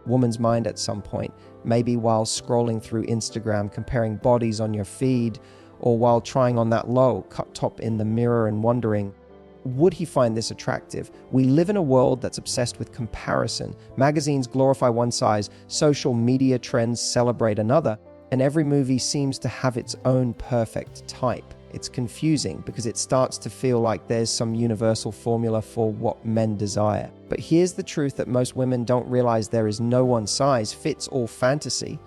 woman's mind at some point, maybe while scrolling through Instagram, comparing bodies on your feed, or while trying on that low cut top in the mirror and wondering, would he find this attractive? We live in a world that's obsessed with comparison. Magazines glorify one size, social media trends celebrate another, and every movie seems to have its own perfect type. It's confusing because it starts to feel like there's some universal formula for what men desire. But here's the truth that most women don't realize: there is no one size fits all fantasy.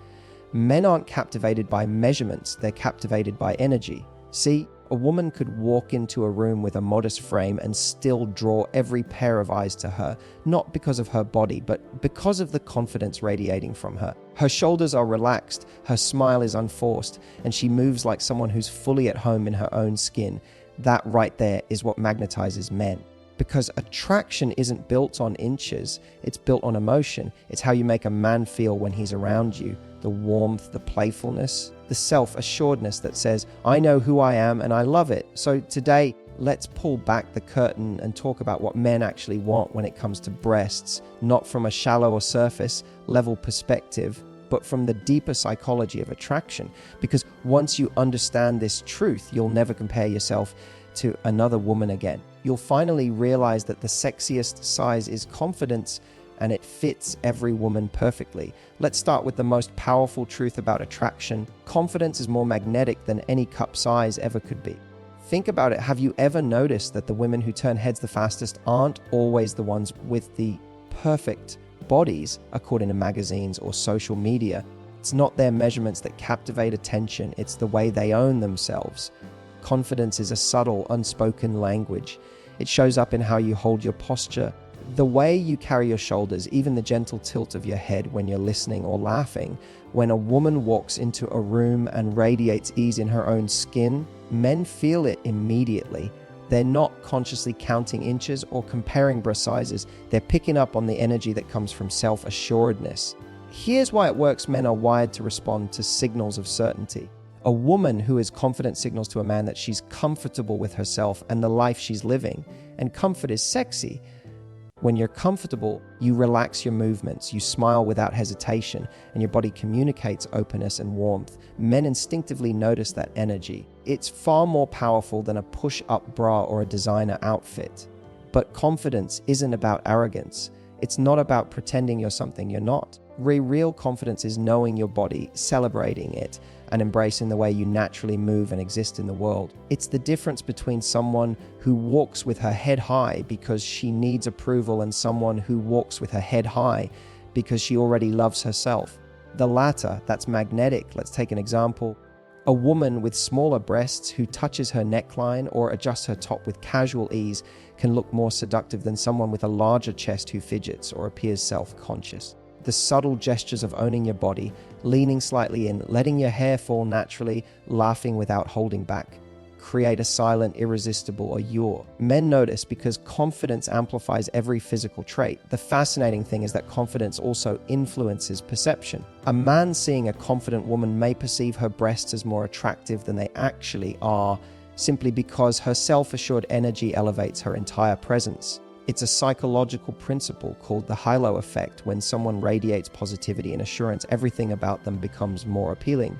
Men aren't captivated by measurements, they're captivated by energy. See, a woman could walk into a room with a modest frame and still draw every pair of eyes to her, not because of her body, but because of the confidence radiating from her. Her shoulders are relaxed, her smile is unforced, and she moves like someone who's fully at home in her own skin. That right there is what magnetizes men. Because attraction isn't built on inches, it's built on emotion. It's how you make a man feel when he's around you. The warmth, the playfulness, the self-assuredness that says, I know who I am and I love it. So today, let's pull back the curtain and talk about what men actually want when it comes to breasts, not from a shallow or surface level perspective, but from the deeper psychology of attraction. Because once you understand this truth, you'll never compare yourself to another woman again. You'll finally realize that the sexiest size is confidence, and it fits every woman perfectly. Let's start with the most powerful truth about attraction. Confidence is more magnetic than any cup size ever could be. Think about it. Have you ever noticed that the women who turn heads the fastest aren't always the ones with the perfect bodies, according to magazines or social media? It's not their measurements that captivate attention, it's the way they own themselves. Confidence is a subtle, unspoken language. It shows up in how you hold your posture, the way you carry your shoulders, even the gentle tilt of your head when you're listening or laughing. When a woman walks into a room and radiates ease in her own skin, men feel it immediately. They're not consciously counting inches or comparing breast sizes. They're picking up on the energy that comes from self-assuredness. Here's why it works. Men are wired to respond to signals of certainty. A woman who is confident signals to a man that she's comfortable with herself and the life she's living. And comfort is sexy. When you're comfortable, you relax your movements, you smile without hesitation, and your body communicates openness and warmth. Men instinctively notice that energy. It's far more powerful than a push-up bra or a designer outfit. But confidence isn't about arrogance. It's not about pretending you're something you're not. Real confidence is knowing your body, celebrating it, and embracing the way you naturally move and exist in the world. It's the difference between someone who walks with her head high because she needs approval and someone who walks with her head high because she already loves herself. The latter, that's magnetic. Let's take an example. A woman with smaller breasts who touches her neckline or adjusts her top with casual ease can look more seductive than someone with a larger chest who fidgets or appears self-conscious. The subtle gestures of owning your body, leaning slightly in, letting your hair fall naturally, laughing without holding back, create a silent, irresistible allure. Men notice because confidence amplifies every physical trait. The fascinating thing is that confidence also influences perception. A man seeing a confident woman may perceive her breasts as more attractive than they actually are, simply because her self-assured energy elevates her entire presence. It's a psychological principle called the halo effect. When someone radiates positivity and assurance, everything about them becomes more appealing.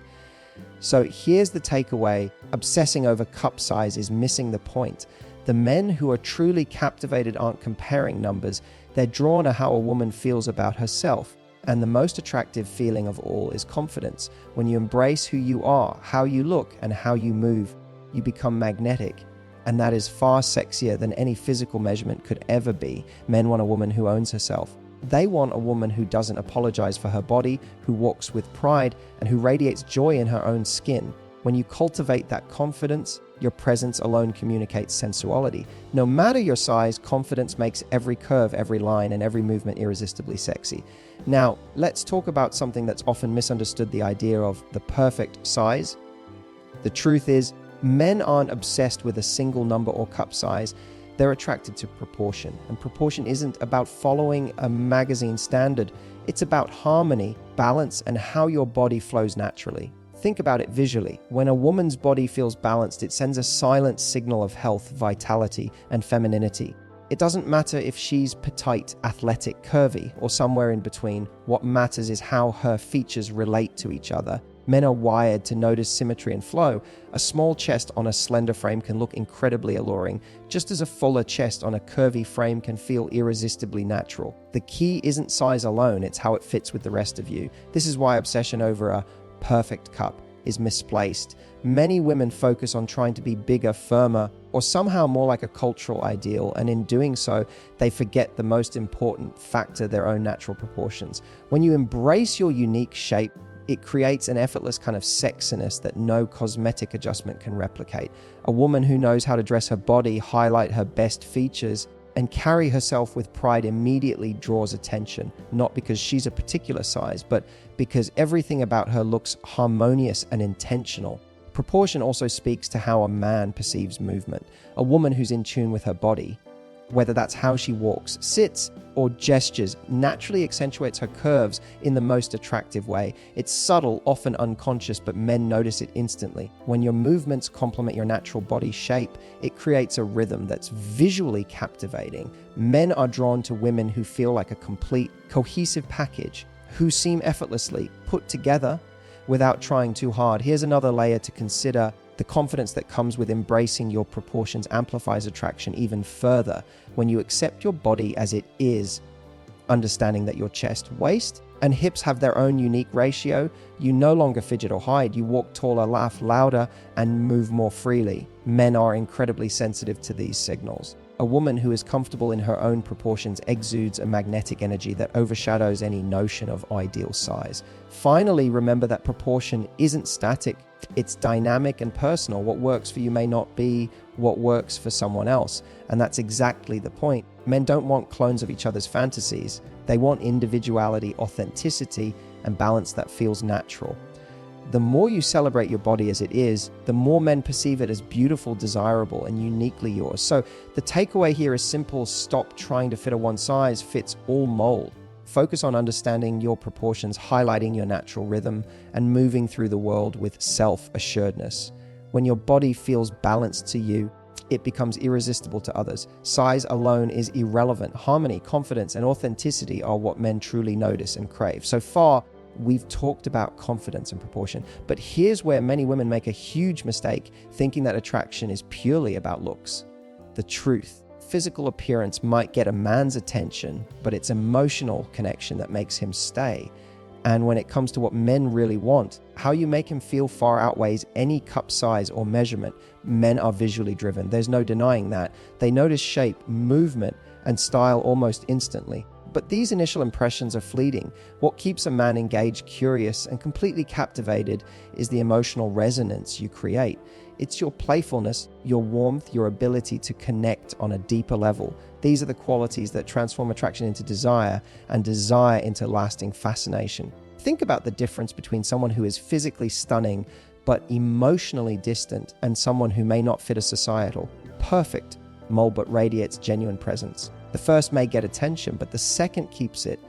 So here's the takeaway. Obsessing over cup size is missing the point. The men who are truly captivated aren't comparing numbers. They're drawn to how a woman feels about herself. And the most attractive feeling of all is confidence. When you embrace who you are, how you look, and how you move, you become magnetic. And that is far sexier than any physical measurement could ever be. Men want a woman who owns herself. They want a woman who doesn't apologize for her body, who walks with pride, and who radiates joy in her own skin. When you cultivate that confidence, your presence alone communicates sensuality. No matter your size, confidence makes every curve, every line, and every movement irresistibly sexy. Now, let's talk about something that's often misunderstood, the idea of the perfect size. The truth is, men aren't obsessed with a single number or cup size. They're attracted to proportion. And proportion isn't about following a magazine standard. It's about harmony, balance, and how your body flows naturally. Think about it visually. When a woman's body feels balanced, it sends a silent signal of health, vitality, and femininity. It doesn't matter if she's petite, athletic, curvy, or somewhere in between. What matters is how her features relate to each other. Men are wired to notice symmetry and flow. A small chest on a slender frame can look incredibly alluring, just as a fuller chest on a curvy frame can feel irresistibly natural. The key isn't size alone, it's how it fits with the rest of you. This is why obsession over a perfect cup is misplaced. Many women focus on trying to be bigger, firmer, or somehow more like a cultural ideal, and in doing so, they forget the most important factor, their own natural proportions. When you embrace your unique shape, it creates an effortless kind of sexiness that no cosmetic adjustment can replicate. A woman who knows how to dress her body, highlight her best features, and carry herself with pride immediately draws attention, not because she's a particular size, but because everything about her looks harmonious and intentional. Proportion also speaks to how a man perceives movement. A woman who's in tune with her body, whether that's how she walks, sits, or gestures, naturally accentuates her curves in the most attractive way. It's subtle, often unconscious, but men notice it instantly. When your movements complement your natural body shape, it creates a rhythm that's visually captivating. Men are drawn to women who feel like a complete, cohesive package, who seem effortlessly put together without trying too hard. Here's another layer to consider. The confidence that comes with embracing your proportions amplifies attraction even further. When you accept your body as it is, understanding that your chest, waist, and hips have their own unique ratio, you no longer fidget or hide. You walk taller, laugh louder, and move more freely. Men are incredibly sensitive to these signals. A woman who is comfortable in her own proportions exudes a magnetic energy that overshadows any notion of ideal size. Finally, remember that proportion isn't static. It's dynamic and personal. What works for you may not be what works for someone else. And that's exactly the point. Men don't want clones of each other's fantasies. They want individuality, authenticity, and balance that feels natural. The more you celebrate your body as it is, the more men perceive it as beautiful, desirable, and uniquely yours. So the takeaway here is simple: stop trying to fit a one-size-fits-all mold. Focus on understanding your proportions, highlighting your natural rhythm, and moving through the world with self-assuredness. When your body feels balanced to you, it becomes irresistible to others. Size alone is irrelevant. Harmony, confidence, and authenticity are what men truly notice and crave. So far, we've talked about confidence and proportion, but here's where many women make a huge mistake, thinking that attraction is purely about looks. The truth: physical appearance might get a man's attention, but it's emotional connection that makes him stay. And when it comes to what men really want, how you make him feel far outweighs any cup size or measurement. Men are visually driven. There's no denying that. They notice shape, movement, and style almost instantly. But these initial impressions are fleeting. What keeps a man engaged, curious, and completely captivated is the emotional resonance you create. It's your playfulness, your warmth, your ability to connect on a deeper level. These are the qualities that transform attraction into desire, and desire into lasting fascination. Think about the difference between someone who is physically stunning but emotionally distant and someone who may not fit a societal, perfect mold but radiates genuine presence. The first may get attention, but the second keeps it.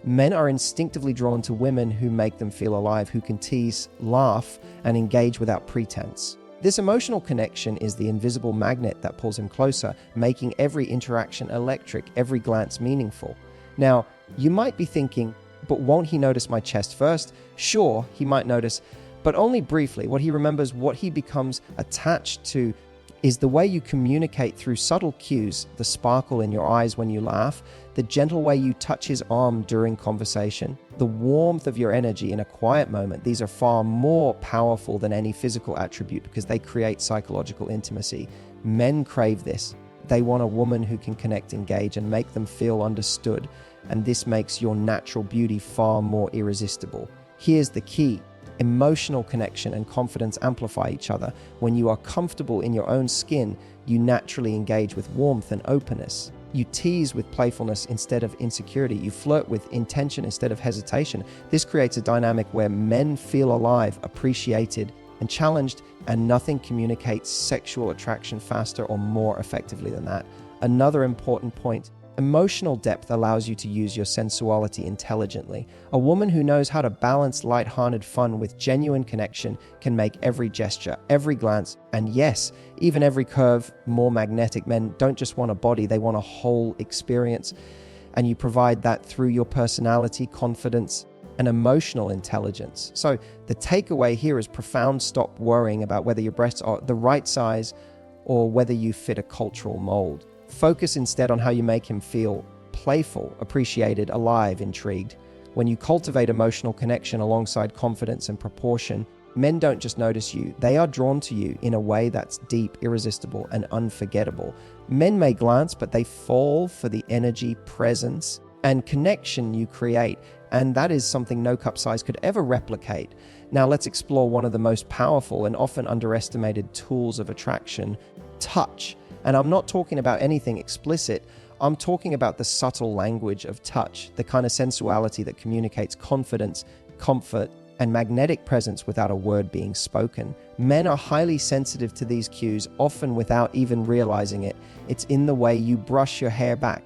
Men are instinctively drawn to women who make them feel alive, who can tease, laugh, and engage without pretense. This emotional connection is the invisible magnet that pulls him closer, making every interaction electric, every glance meaningful. Now, you might be thinking, but won't he notice my chest first? Sure, he might notice, but only briefly. What he remembers, what he becomes attached to, is the way you communicate through subtle cues, the sparkle in your eyes when you laugh, the gentle way you touch his arm during conversation, the warmth of your energy in a quiet moment. These are far more powerful than any physical attribute because they create psychological intimacy. Men crave this. They want a woman who can connect, engage, and make them feel understood. And this makes your natural beauty far more irresistible. Here's the key. Emotional connection and confidence amplify each other. When you are comfortable in your own skin, you naturally engage with warmth and openness. You tease with playfulness instead of insecurity. You flirt with intention instead of hesitation. This creates a dynamic where men feel alive, appreciated, and challenged, and nothing communicates sexual attraction faster or more effectively than that. Another important point: Emotional depth allows you to use your sensuality intelligently. A woman who knows how to balance light-hearted fun with genuine connection can make every gesture, every glance, and yes, even every curve more magnetic. Men don't just want a body, they want a whole experience. And you provide that through your personality, confidence, and emotional intelligence. So the takeaway here is profound. Stop worrying about whether your breasts are the right size or whether you fit a cultural mold. Focus instead on how you make him feel playful, appreciated, alive, intrigued. When you cultivate emotional connection alongside confidence and proportion, men don't just notice you, they are drawn to you in a way that's deep, irresistible, and unforgettable. Men may glance, but they fall for the energy, presence, and connection you create, and that is something no cup size could ever replicate. Now let's explore one of the most powerful and often underestimated tools of attraction, touch. And I'm not talking about anything explicit, I'm talking about the subtle language of touch, the kind of sensuality that communicates confidence, comfort, and magnetic presence without a word being spoken. Men are highly sensitive to these cues, often without even realizing it. It's in the way you brush your hair back,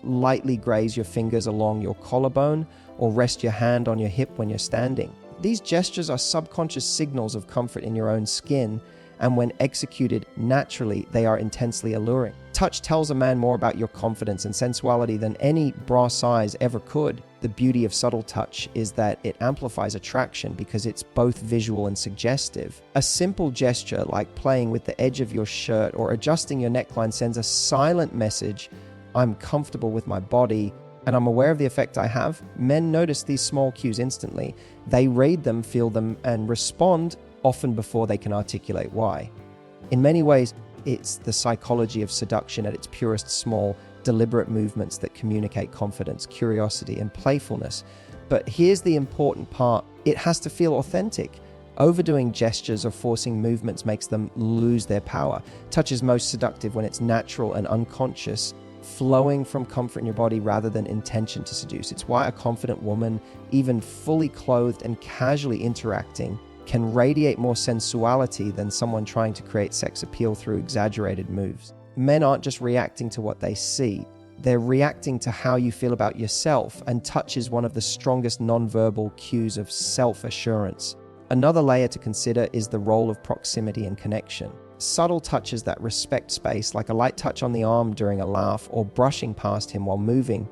lightly graze your fingers along your collarbone, or rest your hand on your hip when you're standing. These gestures are subconscious signals of comfort in your own skin, and when executed naturally, they are intensely alluring. Touch tells a man more about your confidence and sensuality than any bra size ever could. The beauty of subtle touch is that it amplifies attraction because it's both visual and suggestive. A simple gesture like playing with the edge of your shirt or adjusting your neckline sends a silent message: I'm comfortable with my body and I'm aware of the effect I have. Men notice these small cues instantly. They read them, feel them, and respond often before they can articulate why. In many ways, it's the psychology of seduction at its purest, small, deliberate movements that communicate confidence, curiosity, and playfulness. But here's the important part: it has to feel authentic. Overdoing gestures or forcing movements makes them lose their power. Touch is most seductive when it's natural and unconscious, flowing from comfort in your body rather than intention to seduce. It's why a confident woman, even fully clothed and casually interacting, can radiate more sensuality than someone trying to create sex appeal through exaggerated moves. Men aren't just reacting to what they see, they're reacting to how you feel about yourself, and touch is one of the strongest nonverbal cues of self-assurance. Another layer to consider is the role of proximity and connection. Subtle touches that respect space, like a light touch on the arm during a laugh or brushing past him while moving,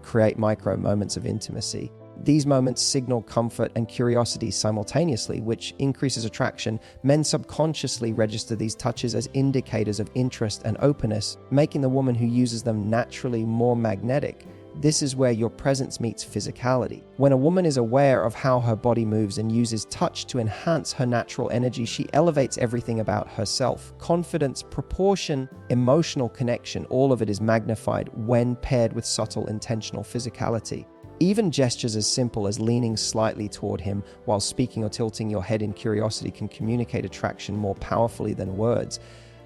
create micro moments of intimacy. These moments signal comfort and curiosity simultaneously, which increases attraction. Men subconsciously register these touches as indicators of interest and openness, making the woman who uses them naturally more magnetic. This is where your presence meets physicality. When a woman is aware of how her body moves and uses touch to enhance her natural energy, she elevates everything about herself. Confidence, proportion, emotional connection, all of it is magnified when paired with subtle, intentional physicality. Even gestures as simple as leaning slightly toward him while speaking or tilting your head in curiosity can communicate attraction more powerfully than words.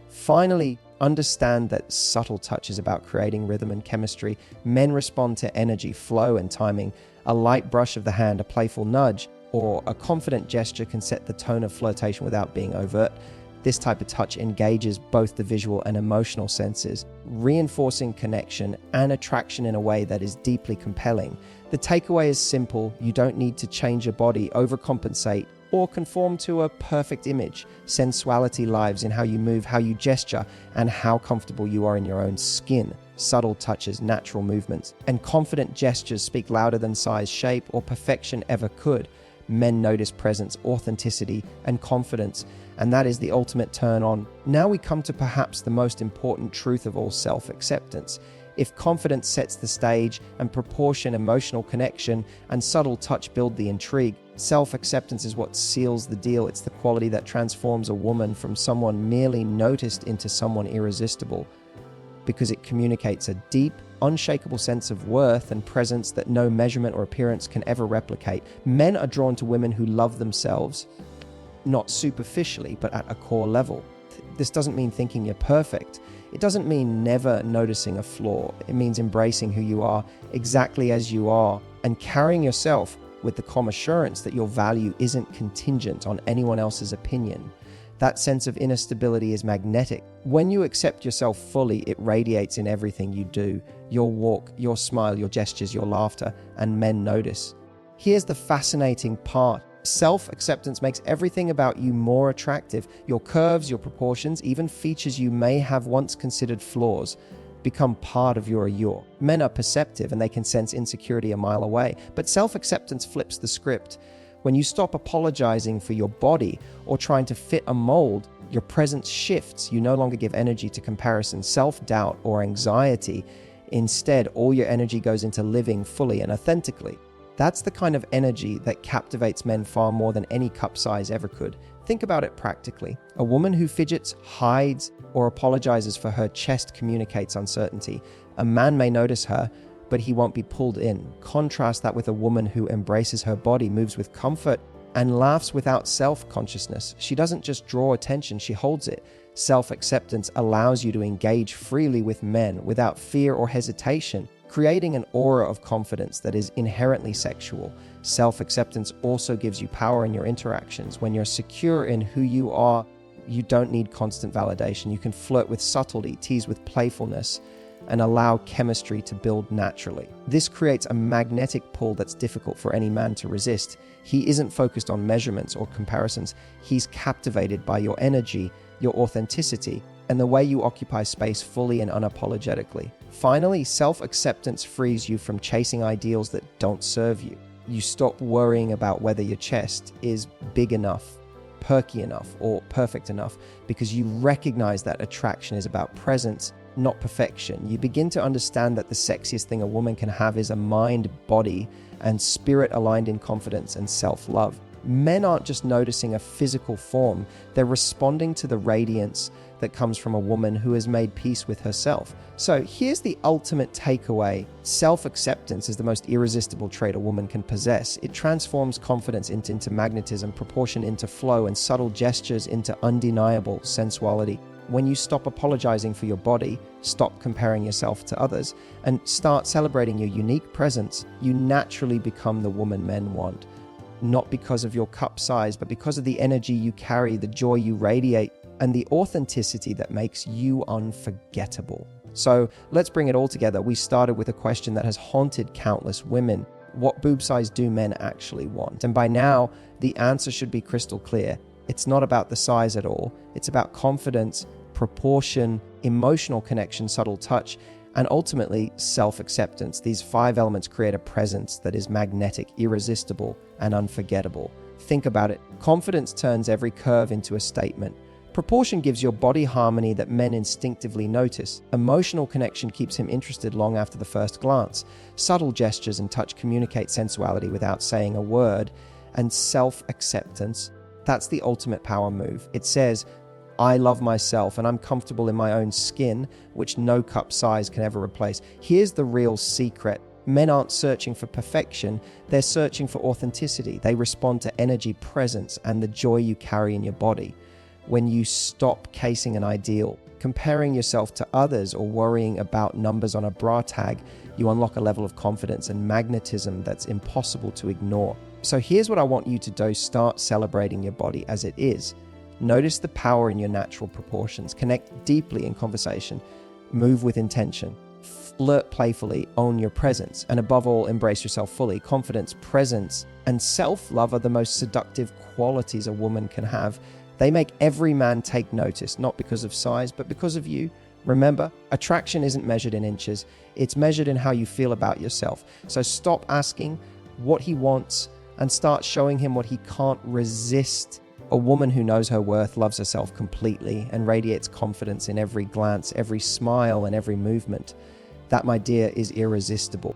Finally, understand that subtle touch is about creating rhythm and chemistry. Men respond to energy, flow, and timing. A light brush of the hand, a playful nudge, or a confident gesture can set the tone of flirtation without being overt. This type of touch engages both the visual and emotional senses, reinforcing connection and attraction in a way that is deeply compelling. The takeaway is simple: you don't need to change your body, overcompensate, or conform to a perfect image. Sensuality lives in how you move, how you gesture, and how comfortable you are in your own skin. Subtle touches, natural movements, and confident gestures speak louder than size, shape, or perfection ever could. Men notice presence, authenticity, and confidence, and that is the ultimate turn on. Now we come to perhaps the most important truth of all: self-acceptance. If confidence sets the stage and proportion, emotional connection, and subtle touch build the intrigue, self-acceptance is what seals the deal. It's the quality that transforms a woman from someone merely noticed into someone irresistible, because it communicates a deep, unshakable sense of worth and presence that no measurement or appearance can ever replicate. Men are drawn to women who love themselves, not superficially, but at a core level. This doesn't mean thinking you're perfect. It doesn't mean never noticing a flaw. It means embracing who you are exactly as you are and carrying yourself with the calm assurance that your value isn't contingent on anyone else's opinion. That sense of inner stability is magnetic. When you accept yourself fully, it radiates in everything you do. your walk, your smile, your gestures, your laughter, and men notice. Here's the fascinating part. Self-acceptance makes everything about you more attractive. Your curves, your proportions, even features you may have once considered flaws become part of your allure. Men are perceptive and they can sense insecurity a mile away, but self-acceptance flips the script. When you stop apologizing for your body or trying to fit a mold, your presence shifts. You no longer give energy to comparison, self-doubt, or anxiety. Instead, all your energy goes into living fully and authentically. That's the kind of energy that captivates men far more than any cup size ever could. Think about it practically. A woman who fidgets, hides, or apologizes for her chest communicates uncertainty. A man may notice her, but he won't be pulled in. Contrast that with a woman who embraces her body, moves with comfort, and laughs without self-consciousness. She doesn't just draw attention, she holds it. Self-acceptance allows you to engage freely with men without fear or hesitation, creating an aura of confidence that is inherently sexual. Self-acceptance also gives you power in your interactions. When you're secure in who you are, you don't need constant validation. You can flirt with subtlety, tease with playfulness, and allow chemistry to build naturally. This creates a magnetic pull that's difficult for any man to resist. He isn't focused on measurements or comparisons. He's captivated by your energy, your authenticity, and the way you occupy space fully and unapologetically. Finally, self-acceptance frees you from chasing ideals that don't serve you. You stop worrying about whether your chest is big enough, perky enough, or perfect enough, because you recognize that attraction is about presence, not perfection. You begin to understand that the sexiest thing a woman can have is a mind, body, and spirit aligned in confidence and self-love. Men aren't just noticing a physical form, they're responding to the radiance that comes from a woman who has made peace with herself. So here's the ultimate takeaway. Self-acceptance is the most irresistible trait a woman can possess. It transforms confidence into magnetism, proportion into flow, and subtle gestures into undeniable sensuality. When you stop apologizing for your body, stop comparing yourself to others, and start celebrating your unique presence, you naturally become the woman men want. Not because of your cup size, but because of the energy you carry, the joy you radiate, and the authenticity that makes you unforgettable. So let's bring it all together. We started with a question that has haunted countless women. What boob size do men actually want? And by now, the answer should be crystal clear. It's not about the size at all. It's about confidence, proportion, emotional connection, subtle touch, and ultimately self-acceptance. These 5 elements create a presence that is magnetic, irresistible, and unforgettable. Think about it. Confidence turns every curve into a statement. Proportion gives your body harmony that men instinctively notice. Emotional connection keeps him interested long after the first glance. Subtle gestures and touch communicate sensuality without saying a word. And self-acceptance, that's the ultimate power move. It says, I love myself and I'm comfortable in my own skin, which no cup size can ever replace. Here's the real secret. Men aren't searching for perfection, they're searching for authenticity. They respond to energy, presence, and the joy you carry in your body. When you stop casing an ideal, comparing yourself to others, or worrying about numbers on a bra tag, you unlock a level of confidence and magnetism that's impossible to ignore. So here's what I want you to do. Start celebrating your body as it is. Notice the power in your natural proportions. Connect deeply in conversation. Move with intention. Flirt playfully, own your presence, and above all, embrace yourself fully. Confidence, presence, and self-love are the most seductive qualities a woman can have. They make every man take notice, not because of size, but because of you. Remember, attraction isn't measured in inches. It's measured in how you feel about yourself. So stop asking what he wants and start showing him what he can't resist. A woman who knows her worth loves herself completely and radiates confidence in every glance, every smile, and every movement. That, my dear, is irresistible.